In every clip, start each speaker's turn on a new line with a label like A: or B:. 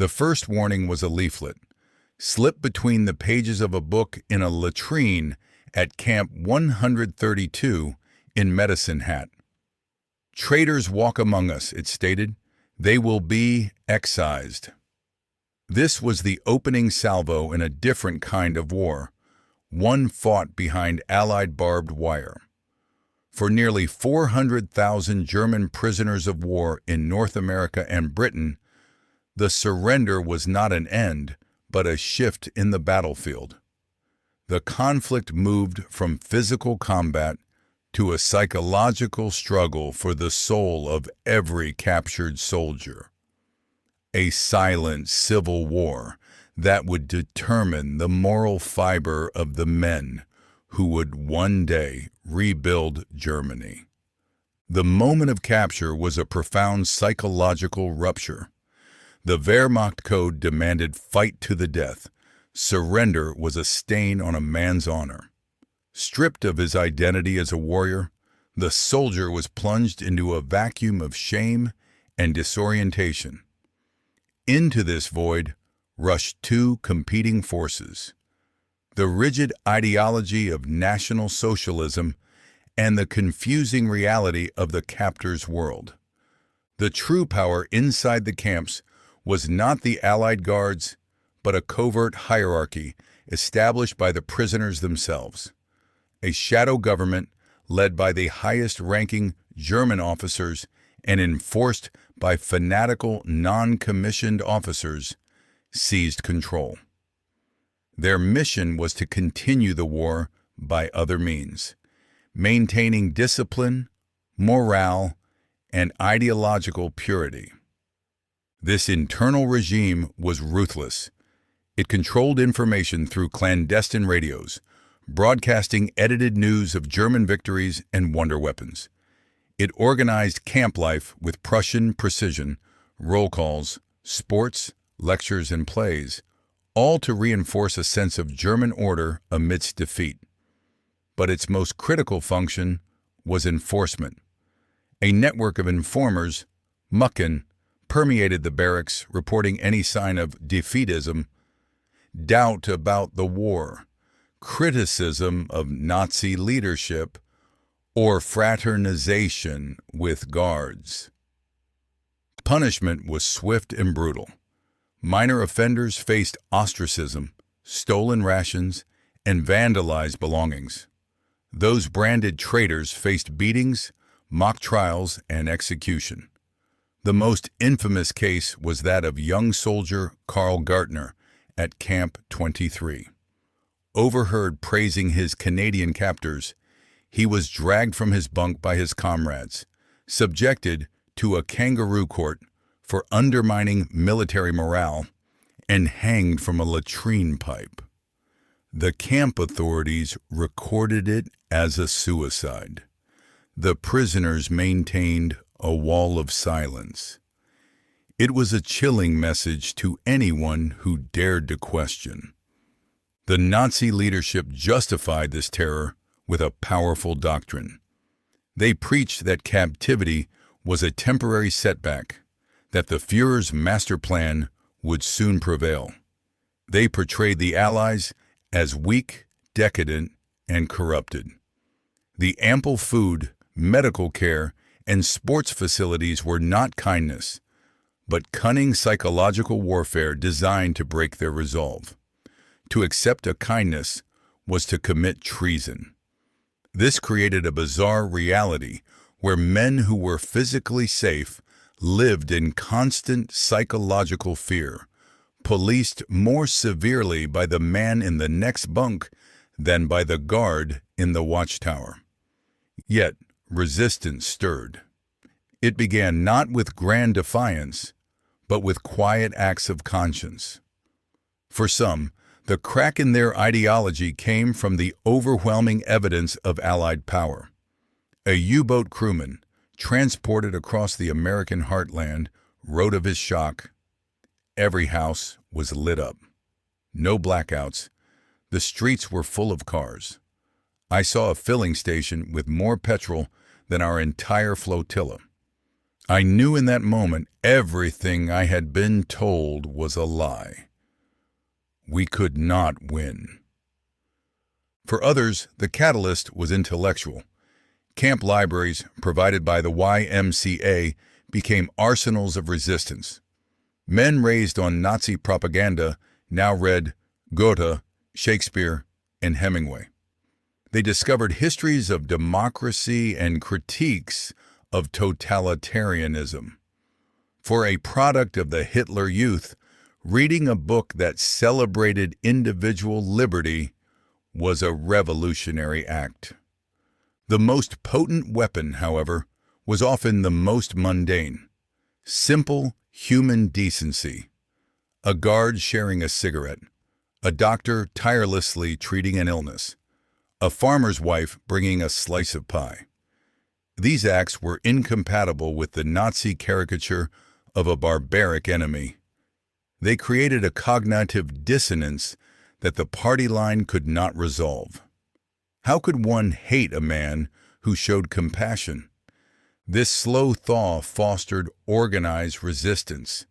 A: The first warning was a leaflet, slipped between the pages of a book in a latrine at Camp 132 in Medicine Hat. "Traitors walk among us," it stated. "They will be excised." This was the opening salvo in a different kind of war, one fought behind Allied barbed wire. For nearly 400,000 German prisoners of war in North America and Britain, the surrender was not an end, but a shift in the battlefield. The conflict moved from physical combat to a psychological struggle for the soul of every captured soldier. A silent civil war that would determine the moral fiber of the men who would one day rebuild Germany. The moment of capture was a profound psychological rupture. The Wehrmacht code demanded fight to the death. Surrender was a stain on a man's honor. Stripped of his identity as a warrior, the soldier was plunged into a vacuum of shame and disorientation. Into this void rushed two competing forces: the rigid ideology of National Socialism and the confusing reality of the captor's world. The true power inside the camps was not the Allied guards, but a covert hierarchy established by the prisoners themselves. A shadow government led by the highest-ranking German officers and enforced by fanatical non-commissioned officers seized control. Their mission was to continue the war by other means, maintaining discipline, morale, and ideological purity. This internal regime was ruthless. It controlled information through clandestine radios, broadcasting edited news of German victories and wonder weapons. It organized camp life with Prussian precision, roll calls, sports, lectures, and plays, all to reinforce a sense of German order amidst defeat. But its most critical function was enforcement. A network of informers, Mucken, permeated the barracks, reporting any sign of defeatism, doubt about the war, criticism of Nazi leadership, or fraternization with guards. Punishment was swift and brutal. Minor offenders faced ostracism, stolen rations, and vandalized belongings. Those branded traitors faced beatings, mock trials, and execution. The most infamous case was that of young soldier Karl Gartner at Camp 23. Overheard praising his Canadian captors, he was dragged from his bunk by his comrades, subjected to a kangaroo court for undermining military morale, and hanged from a latrine pipe. The camp authorities recorded it as a suicide. The prisoners maintained a wall of silence. It was a chilling message to anyone who dared to question. The Nazi leadership justified this terror with a powerful doctrine. They preached that captivity was a temporary setback, that the Führer's master plan would soon prevail. They portrayed the Allies as weak, decadent, and corrupted. The ample food, medical care, and sports facilities were not kindness, but cunning psychological warfare designed to break their resolve. To accept a kindness was to commit treason. This created a bizarre reality where men who were physically safe lived in constant psychological fear, policed more severely by the man in the next bunk than by the guard in the watchtower. Yet, resistance stirred. It began not with grand defiance, but with quiet acts of conscience. For some, the crack in their ideology came from the overwhelming evidence of Allied power. A U-boat crewman, transported across the American heartland, wrote of his shock. Every house was lit up. No blackouts. The streets were full of cars. I saw a filling station with more petrol than our entire flotilla. I knew in that moment everything I had been told was a lie. We could not win. For others, the catalyst was intellectual. Camp libraries, provided by the YMCA, became arsenals of resistance. Men raised on Nazi propaganda now read Goethe, Shakespeare, and Hemingway. They discovered histories of democracy and critiques of totalitarianism. For a product of the Hitler Youth, reading a book that celebrated individual liberty was a revolutionary act. The most potent weapon, however, was often the most mundane. Simple human decency. A guard sharing a cigarette. A doctor tirelessly treating an illness. A farmer's wife bringing a slice of pie. These acts were incompatible with the Nazi caricature of a barbaric enemy. They created a cognitive dissonance that the party line could not resolve. How could one hate a man who showed compassion? This slow thaw fostered organized resistance.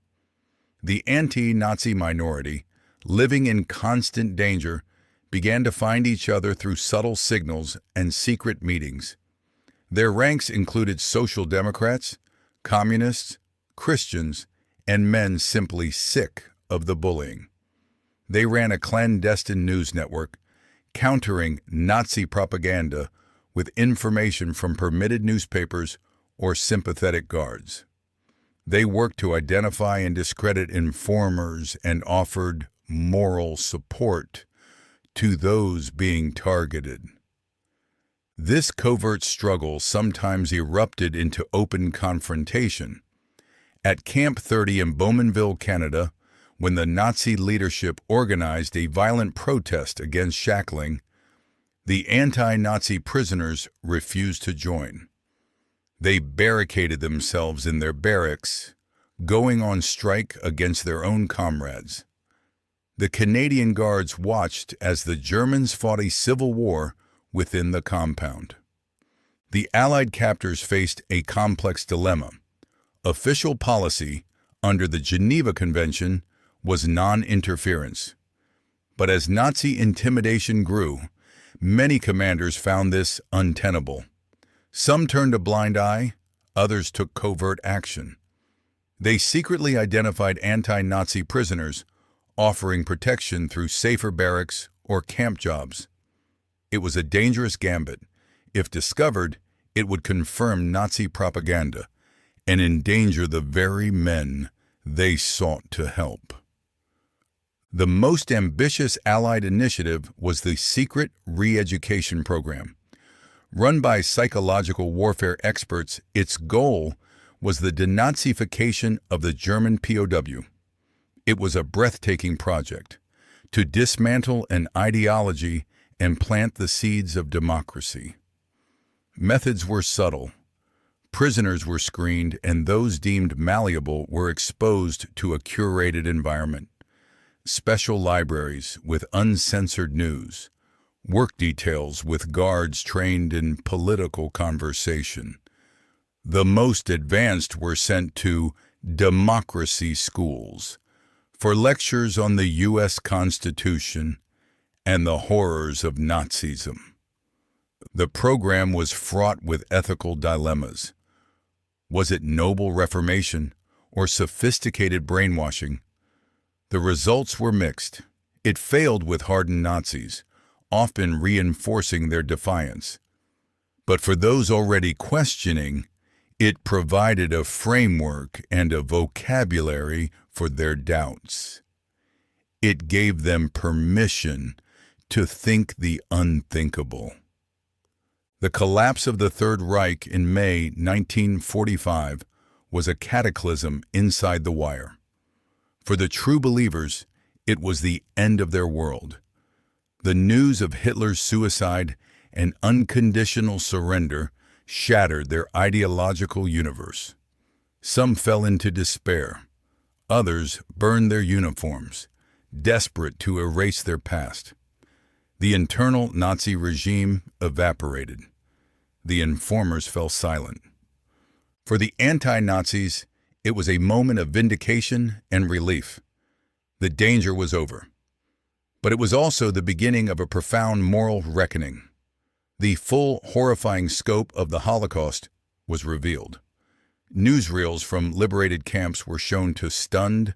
A: The anti-Nazi minority, living in constant danger, began to find each other through subtle signals and secret meetings. Their ranks included social democrats, communists, Christians, and men simply sick of the bullying. They ran a clandestine news network, countering Nazi propaganda with information from permitted newspapers or sympathetic guards. They worked to identify and discredit informers and offered moral support to those being targeted. This covert struggle sometimes erupted into open confrontation. At Camp 30 in Bowmanville, Canada, when the Nazi leadership organized a violent protest against shackling, the anti-Nazi prisoners refused to join. They barricaded themselves in their barracks, going on strike against their own comrades. The Canadian Guards watched as the Germans fought a civil war within the compound. The Allied captors faced a complex dilemma. Official policy under the Geneva Convention was non-interference. But as Nazi intimidation grew, many commanders found this untenable. Some turned a blind eye, others took covert action. They secretly identified anti-Nazi prisoners, offering protection through safer barracks or camp jobs. It was a dangerous gambit. If discovered, it would confirm Nazi propaganda and endanger the very men they sought to help. The most ambitious Allied initiative was the Secret Re-Education Program. Run by psychological warfare experts, its goal was the denazification of the German POW. It was a breathtaking project to dismantle an ideology and plant the seeds of democracy. Methods were subtle. Prisoners were screened, and those deemed malleable were exposed to a curated environment. Special libraries with uncensored news, work details with guards trained in political conversation. The most advanced were sent to democracy schools for lectures on the U.S. Constitution and the horrors of Nazism. The program was fraught with ethical dilemmas. Was it noble reformation or sophisticated brainwashing? The results were mixed. It failed with hardened Nazis, often reinforcing their defiance. But for those already questioning, it provided a framework and a vocabulary for their doubts. It gave them permission to think the unthinkable. The collapse of the Third Reich in May 1945 was a cataclysm inside the wire. For the true believers, it was the end of their world. The news of Hitler's suicide and unconditional surrender shattered their ideological universe. Some fell into despair. Others burned their uniforms, desperate to erase their past. The internal Nazi regime evaporated. The informers fell silent. For the anti-Nazis, it was a moment of vindication and relief. The danger was over. But it was also the beginning of a profound moral reckoning. The full, horrifying scope of the Holocaust was revealed. Newsreels from liberated camps were shown to stunned,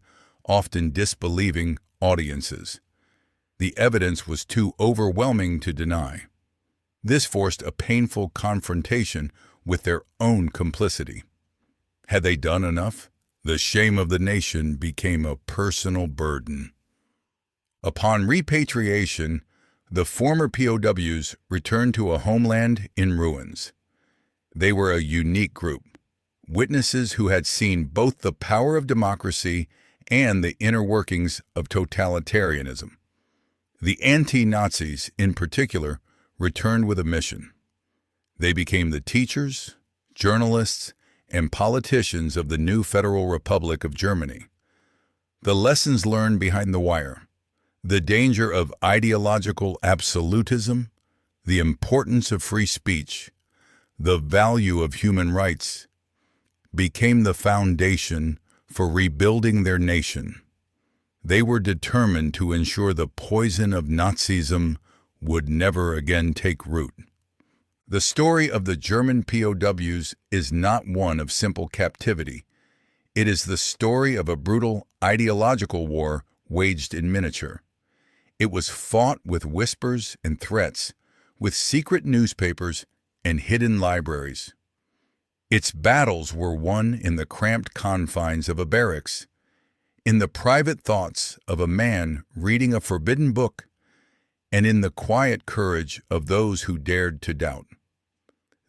A: often disbelieving audiences. The evidence was too overwhelming to deny. This forced a painful confrontation with their own complicity. Had they done enough? The shame of the nation became a personal burden. Upon repatriation, the former POWs returned to a homeland in ruins. They were a unique group, witnesses who had seen both the power of democracy and the inner workings of totalitarianism. The anti-Nazis, in particular, returned with a mission. They became the teachers, journalists, and politicians of the new Federal Republic of Germany. The lessons learned behind the wire, the danger of ideological absolutism, the importance of free speech, the value of human rights, became the foundation for rebuilding their nation. They were determined to ensure the poison of Nazism would never again take root. The story of the German POWs is not one of simple captivity. It is the story of a brutal ideological war waged in miniature. It was fought with whispers and threats, with secret newspapers and hidden libraries. Its battles were won in the cramped confines of a barracks, in the private thoughts of a man reading a forbidden book, and in the quiet courage of those who dared to doubt.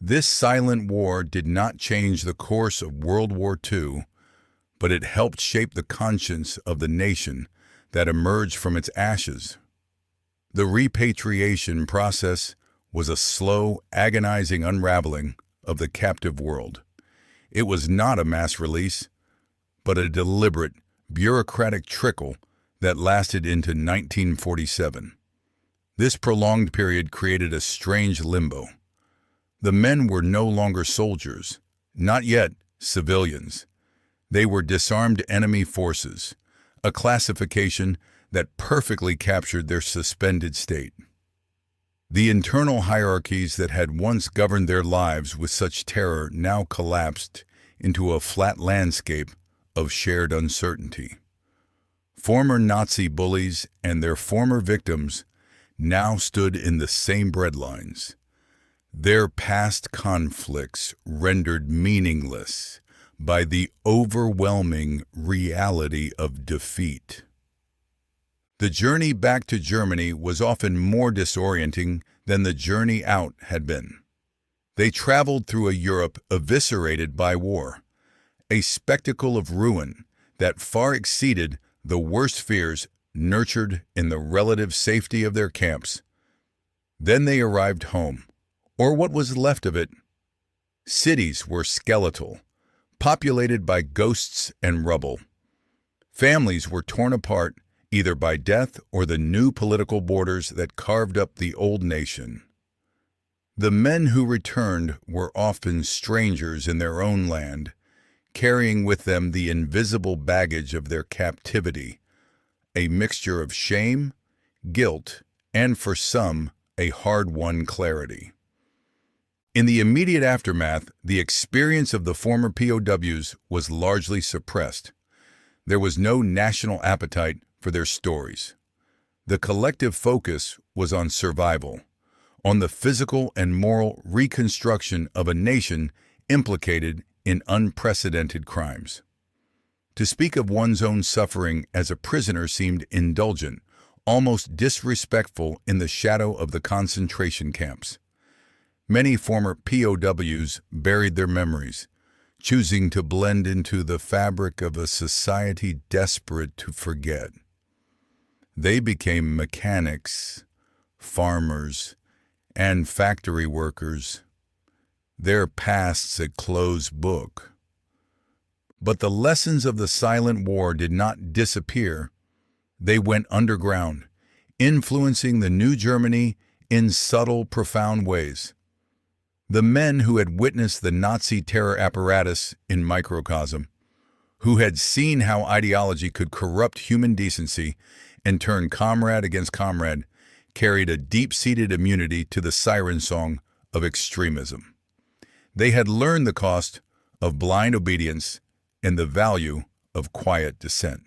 A: This silent war did not change the course of World War II, but it helped shape the conscience of the nation that emerged from its ashes. The repatriation process was a slow, agonizing unraveling of the captive world. It was not a mass release, but a deliberate, bureaucratic trickle that lasted into 1947. This prolonged period created a strange limbo. The men were no longer soldiers, not yet civilians. They were disarmed enemy forces, a classification that perfectly captured their suspended state. The internal hierarchies that had once governed their lives with such terror now collapsed into a flat landscape of shared uncertainty. Former Nazi bullies and their former victims now stood in the same breadlines, their past conflicts rendered meaningless by the overwhelming reality of defeat. The journey back to Germany was often more disorienting than the journey out had been. They traveled through a Europe eviscerated by war, a spectacle of ruin that far exceeded the worst fears nurtured in the relative safety of their camps. Then they arrived home, or what was left of it. Cities were skeletal, populated by ghosts and rubble. Families were torn apart either by death or the new political borders that carved up the old nation. The men who returned were often strangers in their own land, carrying with them the invisible baggage of their captivity, a mixture of shame, guilt, and for some, a hard-won clarity. In the immediate aftermath, the experience of the former POWs was largely suppressed. There was no national appetite for their stories. The collective focus was on survival, on the physical and moral reconstruction of a nation implicated in unprecedented crimes. To speak of one's own suffering as a prisoner seemed indulgent, almost disrespectful in the shadow of the concentration camps. Many former POWs buried their memories, choosing to blend into the fabric of a society desperate to forget. They became mechanics, farmers, and factory workers, their pasts a closed book. But the lessons of the silent war did not disappear. They went underground, influencing the new Germany in subtle, profound ways. The men who had witnessed the Nazi terror apparatus in microcosm, who had seen how ideology could corrupt human decency and turn comrade against comrade, carried a deep-seated immunity to the siren song of extremism. They had learned the cost of blind obedience and the value of quiet dissent.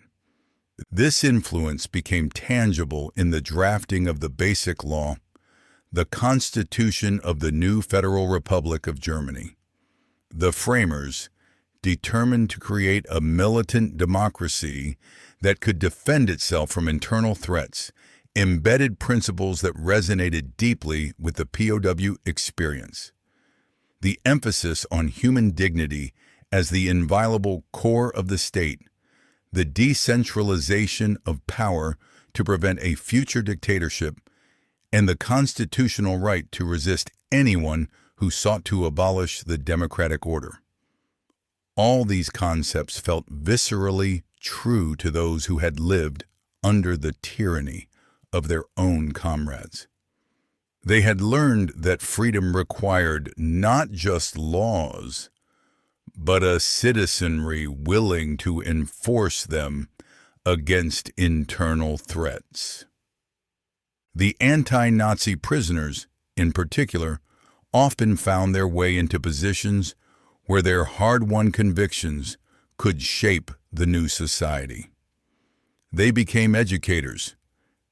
A: This influence became tangible in the drafting of the Basic Law, the Constitution of the new Federal Republic of Germany. The framers, determined to create a militant democracy that could defend itself from internal threats, embedded principles that resonated deeply with the POW experience. The emphasis on human dignity as the inviolable core of the state, the decentralization of power to prevent a future dictatorship, and the constitutional right to resist anyone who sought to abolish the democratic order. All these concepts felt viscerally true to those who had lived under the tyranny of their own comrades. They had learned that freedom required not just laws, but a citizenry willing to enforce them against internal threats. The anti-Nazi prisoners, in particular, often found their way into positions where their hard-won convictions could shape the new society. They became educators,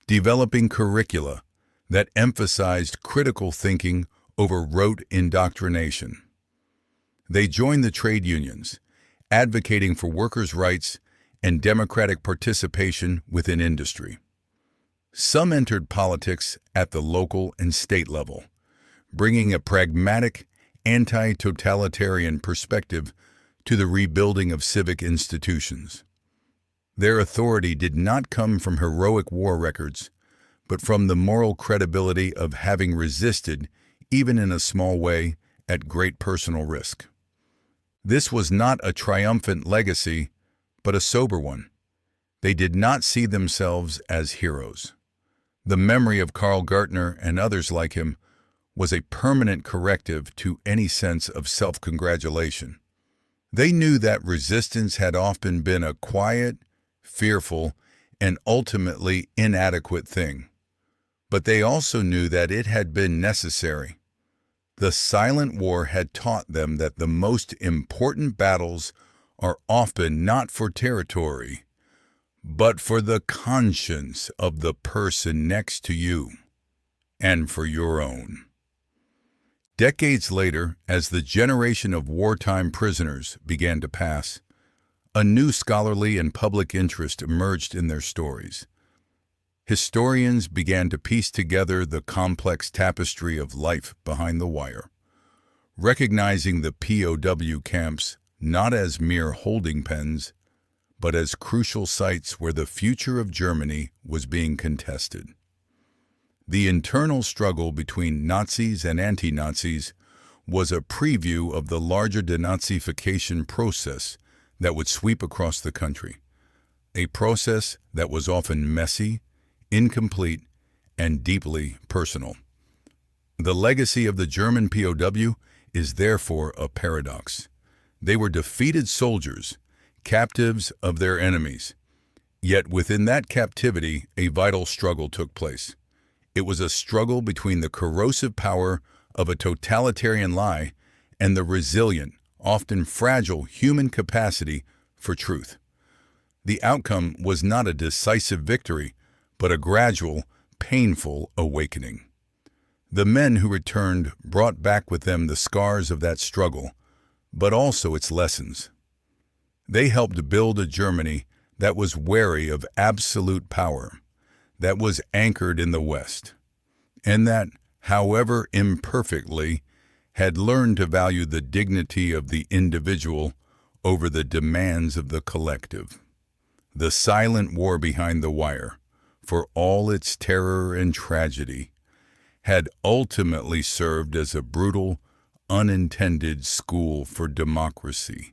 A: developing curricula that emphasized critical thinking over rote indoctrination. They joined the trade unions, advocating for workers' rights and democratic participation within industry. Some entered politics at the local and state level, bringing a pragmatic, anti-totalitarian perspective to the rebuilding of civic institutions. Their authority did not come from heroic war records, but from the moral credibility of having resisted, even in a small way, at great personal risk. This was not a triumphant legacy, but a sober one. They did not see themselves as heroes. The memory of Karl Gartner and others like him was a permanent corrective to any sense of self-congratulation. They knew that resistance had often been a quiet, fearful, and ultimately inadequate thing. But they also knew that it had been necessary. The silent war had taught them that the most important battles are often not for territory, but for the conscience of the person next to you, and for your own. Decades later, as the generation of wartime prisoners began to pass, a new scholarly and public interest emerged in their stories. Historians began to piece together the complex tapestry of life behind the wire, recognizing the POW camps not as mere holding pens, but as crucial sites where the future of Germany was being contested. The internal struggle between Nazis and anti-Nazis was a preview of the larger denazification process that would sweep across the country, a process that was often messy, incomplete, and deeply personal. The legacy of the German POW is therefore a paradox. They were defeated soldiers, captives of their enemies. Yet within that captivity, a vital struggle took place. It was a struggle between the corrosive power of a totalitarian lie and the resilient, often fragile human capacity for truth. The outcome was not a decisive victory, but a gradual, painful awakening. The men who returned brought back with them the scars of that struggle, but also its lessons. They helped build a Germany that was wary of absolute power, that was anchored in the West, and that, however imperfectly, had learned to value the dignity of the individual over the demands of the collective. The silent war behind the wire, for all its terror and tragedy, had ultimately served as a brutal, unintended school for democracy.